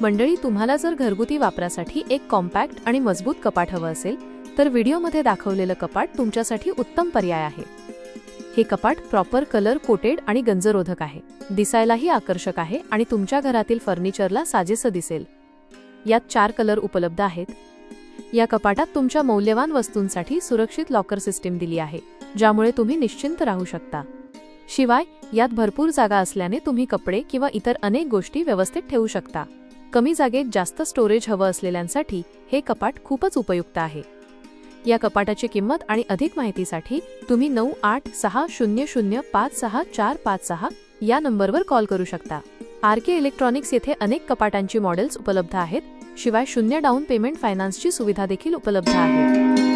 मंडळी, तुम्हाला जर घरगुती वापरासाठी एक कॉम्पॅक्ट आणि मजबूत कपाट हवं असेल तर व्हिडिओमध्ये दाखवलेलं कपाट तुमच्यासाठी उत्तम पर्याय आहे। हे कपाट प्रॉपर कलर कोटेड आणि गंजरोधक आहे, दिसायलाही आकर्षक आहे आणि तुमच्या घरातील फर्निचरला साजेसं दिसेल। यात 4 कलर उपलब्ध आहेत। या कपाटात तुमच्या मौल्यवान वस्तूंसाठी सुरक्षित लॉकर सिस्टीम दिली आहे, ज्यामुळे तुम्ही निश्चिंत राहू शकता। शिवाय यात भरपूर जागा असल्याने तुम्ही कपडे किंवा इतर अनेक गोष्टी व्यवस्थित ठेवू शकता। कमी जागेत जास्त स्टोरेज हवं असलेल्यांसाठी हे कपाट खूपच उपयुक्त आहे। या कपाटाची किंमत आणि अधिक माहितीसाठी तुम्ही 9860056456 या नंबरवर कॉल करू शकता। आरके इलेक्ट्रॉनिक्स येथे अनेक कपाटांची मॉडेल्स उपलब्ध आहेत। शिवाय 0 डाऊन पेमेंट फायनान्सची सुविधा देखील उपलब्ध आहे।